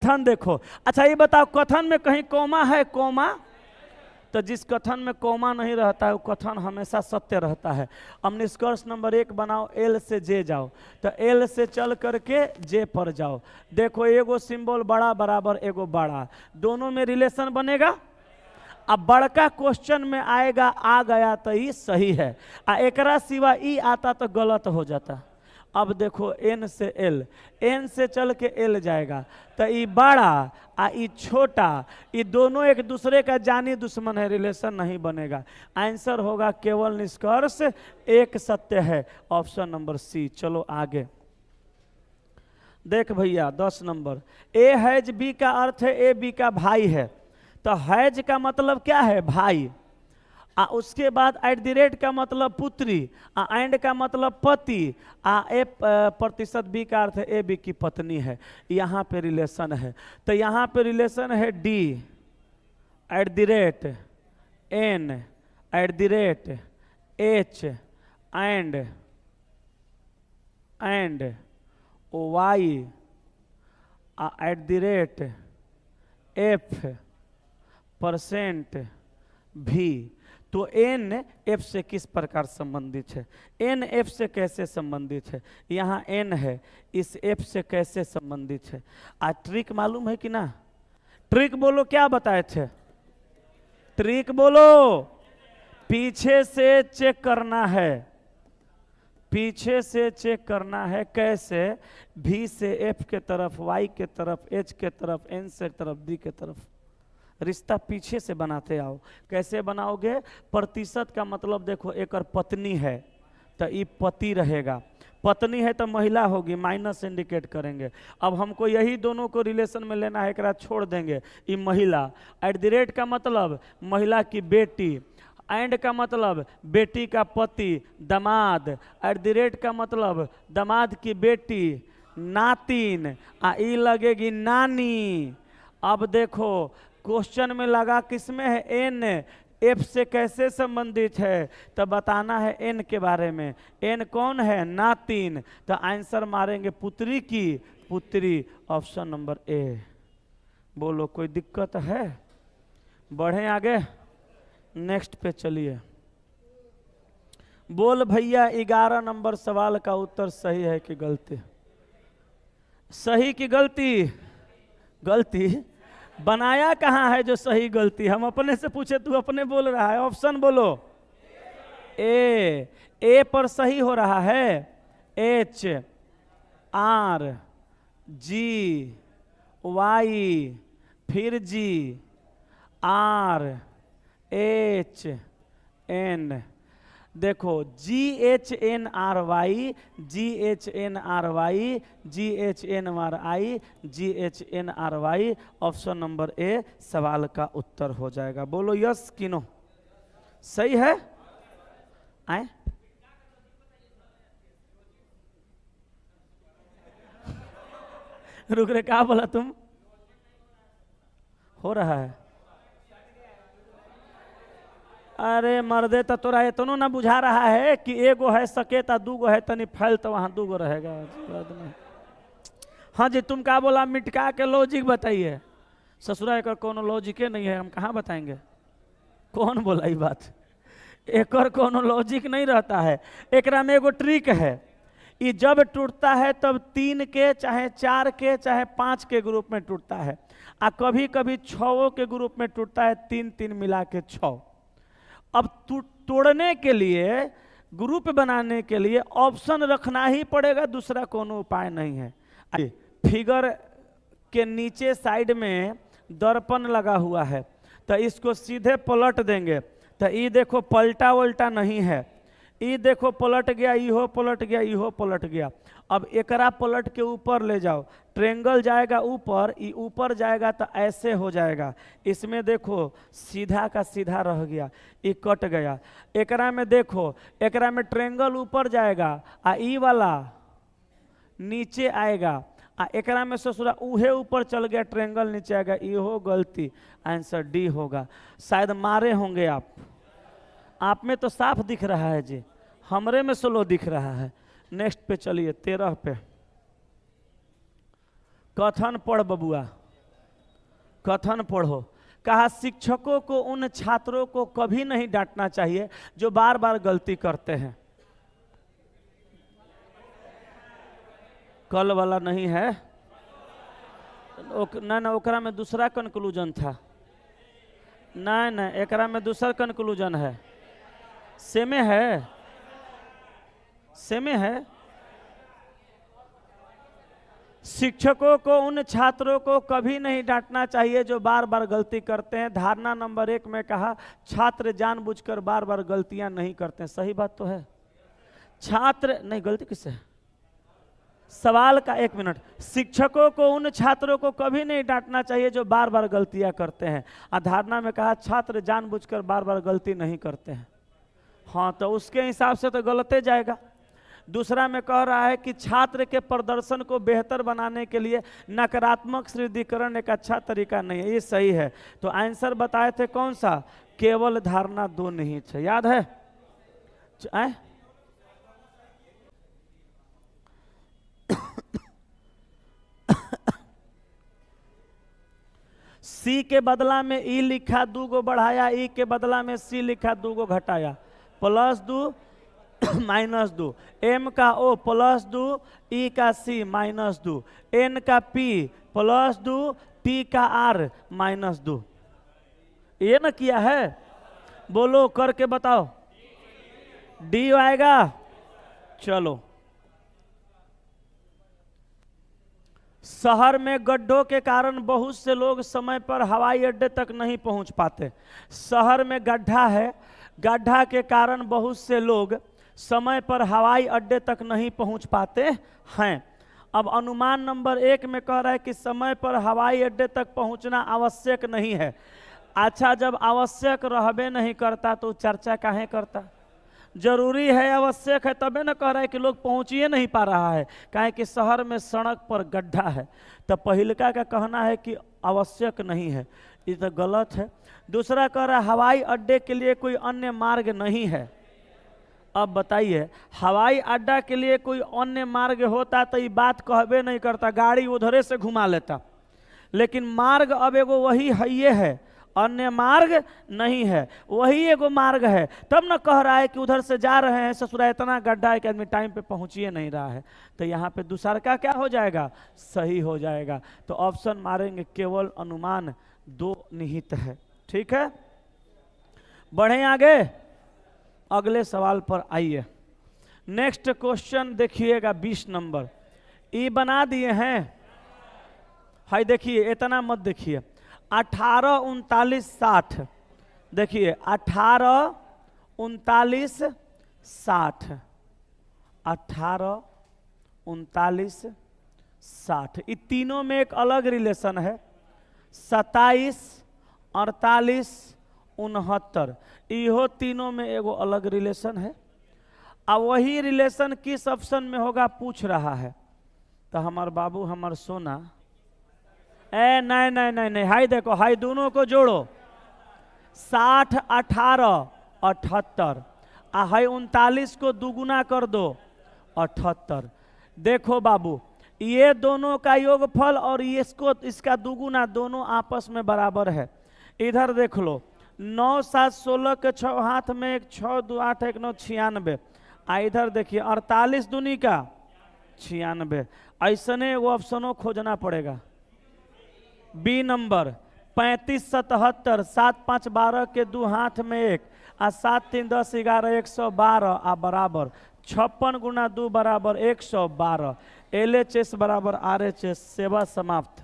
कथन देखो। अच्छा ये बताओ, कथन में कहीं कोमा है? कोमा, तो जिस कथन में कोमा नहीं रहता है वो कथन हमेशा सत्य रहता है। अब निष्कर्ष नंबर 1 बनाओ, एल से जे जाओ, तो एल से चल करके जे पर जाओ। देखो एगो सिंबल बड़ा बराबर एगो बड़ा, दोनों में रिलेशन बनेगा। अब बड़का क्वेश्चन में आएगा, आ गया तो ये सही है, आ एकरा सिवा ई आता तो गलत हो जाता। अब देखो एन से एल, एन से चल के एल जाएगा, तो ये बड़ा आ ये छोटा, ये दोनों एक दूसरे का जानी दुश्मन है, रिलेशन नहीं बनेगा। आंसर होगा केवल निष्कर्ष एक सत्य है, ऑप्शन नंबर सी। चलो आगे देख भैया 10 नंबर, ए हैज बी का अर्थ है ए बी का भाई है, तो हैज का मतलब क्या है? भाई। उसके बाद एट द रेट का मतलब पुत्री, एंड का मतलब पति, ए प्रतिशत बी का अर्थ है ए बी की पत्नी है। यहाँ पे रिलेशन है, तो यहाँ पे रिलेशन है D at the rate N at the rate H and Y at the rate F percent भी। तो एन एफ से किस प्रकार संबंधित है? एन एफ से कैसे संबंधित है? यहाँ एन है, इस एफ से कैसे संबंधित है? आज ट्रिक मालूम है कि ना? ट्रिक बोलो, क्या बताए थे? ट्रिक बोलो, पीछे से चेक करना है, पीछे से चेक करना है। कैसे? भी से एफ के तरफ, वाई के तरफ, एच के तरफ, एन से तरफ, डी के तरफ, रिश्ता पीछे से बनाते आओ। कैसे बनाओगे? प्रतिशत का मतलब देखो, एक और पत्नी है तो ये पति रहेगा, पत्नी है तो महिला होगी, माइनस इंडिकेट करेंगे। अब हमको यही दोनों को रिलेशन में लेना है, एक छोड़ देंगे, ये महिला। एट द रेट का मतलब महिला की बेटी, एंड का मतलब बेटी का पति दामाद, एट द रेट का मतलब दामाद की बेटी नातिन, ई लगेगी नानी। अब देखो क्वेश्चन में लगा किसमें है? एन एफ से कैसे संबंधित है, तो बताना है एन के बारे में। एन कौन है? नातिन। तो आंसर मारेंगे पुत्री की पुत्री, ऑप्शन नंबर ए। बोलो कोई दिक्कत है? बढ़े आगे, नेक्स्ट पे चलिए। बोल भैया 11 नंबर सवाल का उत्तर सही है कि गलती? सही कि गलती? गलती। बनाया कहाँ है जो सही गलती? हम अपने से पूछे, तू अपने बोल रहा है। ऑप्शन बोलो। ए पर सही हो रहा है, एच आर जी वाई, फिर जी आर एच एन। देखो G H N R Y, G H N R Y, G H N R I, G H N R Y, option number A सवाल का उत्तर हो जाएगा। बोलो यस कि no? सही है? आए रुक रे, क्या बोला तुम? हो रहा है? अरे मर्दे, तो तोरा इतनो ना बुझा रहा है कि एगो है सकेता, दूगो है तनी फैल, तो वहां दूगो रहेगा। हाँ जी, तुम क्या बोला? मिटका के लॉजिक बताइए। ससुरा एक कोनो लॉजिके नहीं है, हम कहाँ बताएंगे? कौन बोला ये बात? एक और कोनो लॉजिक नहीं रहता है। एकरा में एगो ट्रिक है, ये जब टूटता है तब 3 के चाहे 4 के चाहे 5 के ग्रुप में टूटता है, और कभी कभी 6 के ग्रुप में टूटता है, 3 मिला के 6। अब तोड़ने के लिए, ग्रुप बनाने के लिए ऑप्शन रखना ही पड़ेगा, दूसरा कोनो उपाय नहीं है। फिगर के नीचे साइड में दर्पण लगा हुआ है, तो इसको सीधे पलट देंगे, तो ये देखो पलटा वल्टा नहीं है, ये देखो पलट गया, इहो पलट गया, इहो पलट गया। अब एकरा पलट के ऊपर ले जाओ, ट्रेंगल जाएगा ऊपर, ये ऊपर जाएगा तो ऐसे हो जाएगा। इसमें देखो सीधा का सीधा रह गया, ये कट गया। एकरा में देखो, एकरा में ट्रेंगल ऊपर जाएगा, ई वाला नीचे आएगा, एकरा में ससुरा उहे ऊपर चल गया, ट्रेंगल नीचे आएगा। इहो गलती, आंसर डी होगा। शायद मारे होंगे आप में तो साफ दिख रहा है जी, हमरे में स्लो दिख रहा है। नेक्स्ट पे चलिए, 13 पे। कथन पढ़ बबुआ। कथन पढ़ो। कहा शिक्षकों को उन छात्रों को कभी नहीं डांटना चाहिए जो बार बार गलती करते हैं। कल वाला नहीं है ना, ओकरा में दूसरा कंक्लूजन था। ना एकरा में दूसरा कंक्लूजन है। सेमे है, सेमे है। शिक्षकों को उन छात्रों को कभी नहीं डांटना चाहिए जो बार बार गलती करते हैं। धारणा नंबर 1 में कहा छात्र जानबूझकर बार बार गलतियां नहीं करते हैं। सही बात तो है। छात्र नहीं, गलती किससे है? सवाल का 1 मिनट। शिक्षकों को उन छात्रों को कभी नहीं डांटना चाहिए जो बार बार गलतियां करते हैं। धारणा में कहा छात्र जानबूझकर बार बार गलती नहीं करते हैं। हाँ, तो उसके हिसाब से तो गलत जाएगा। दूसरा में कह रहा है कि छात्र के प्रदर्शन को बेहतर बनाने के लिए नकारात्मक सुदृढ़ीकरण एक अच्छा तरीका नहीं है। ये सही है। तो आंसर बताए थे कौन सा? केवल धारणा 2 नहीं है। याद है? सी के बदला में ई लिखा 2 गो बढ़ाया, ई के बदला में सी लिखा 2 गो घटाया, +2 -2, एम का ओ +2, ई का सी -2, एन का पी +2, टी का आर -2। ये ना किया है? बोलो, करके बताओ। डी आएगा। चलो, शहर में गड्ढों के कारण बहुत से लोग समय पर हवाई अड्डे तक नहीं पहुंच पाते। शहर में गड्ढा है, गड्ढा के कारण बहुत से लोग समय पर हवाई अड्डे तक नहीं पहुंच पाते हैं। अब अनुमान नंबर 1 में कह रहा है कि समय पर हवाई अड्डे तक पहुंचना आवश्यक नहीं है। अच्छा, जब आवश्यक रहबे नहीं करता तो चर्चा काहे करता? जरूरी है, आवश्यक है, तबे न कह रहा है कि लोग पहुंचिए नहीं पा रहा है। काहे कि शहर में सड़क पर गड्ढा है। तो पहिलका का कहना है कि आवश्यक नहीं है, ये तो गलत है। दूसरा कह रहा है हवाई अड्डे के लिए कोई अन्य मार्ग नहीं है। अब बताइए, हवाई अड्डा के लिए कोई अन्य मार्ग होता तो ये बात कहबे नहीं करता, गाड़ी उधरे से घुमा लेता। लेकिन मार्ग अब एगो वही है, ये है, अन्य मार्ग नहीं है, वही एगो मार्ग है। तब न कह रहा है कि उधर से जा रहे हैं, ससुरा इतना गड्ढा है कि आदमी टाइम पे पहुंचिए नहीं रहा है। तो यहाँ पे दूसरा का क्या हो जाएगा? सही हो जाएगा। तो ऑप्शन मारेंगे, केवल अनुमान 2 निहित है। ठीक है, बढ़े आगे, अगले सवाल पर आइए। नेक्स्ट क्वेश्चन देखिएगा 20 नंबर। ई बना दिए हैं, हाय देखिए, इतना मत देखिए। 18 39 60, देखिए 18 39 60, 18 39 60, ये तीनों में एक अलग रिलेशन है। 27 48 69, इहो तीनों में एगो अलग रिलेशन है। अब वही रिलेशन किस ऑप्शन में होगा पूछ रहा है। तो हमार बाबू, हमार सोना, नहीं नहीं नहीं नहीं, हाई देखो, हाई दोनों को जोड़ो। 60 18 78, हाई 39 को दुगुना कर दो, 78। देखो बाबू, ये दोनों का योगफल और इसको इसका दुगुना दोनों आपस में बराबर है। इधर देख लो, 9 7 16 के 6 हाथ में, 1 6 2 8 1 9 96। इधर देखिए 48 दूनी का 96। ऐसने एगो ऑप्शनों खोजना पड़ेगा। बी नंबर 35 77, 7 5 12 के 2 हाथ में 1, 7 3 10 11 112 बराबर 56 × 2 बराबर 112। LHS बराबर RHS। सेवा समाप्त।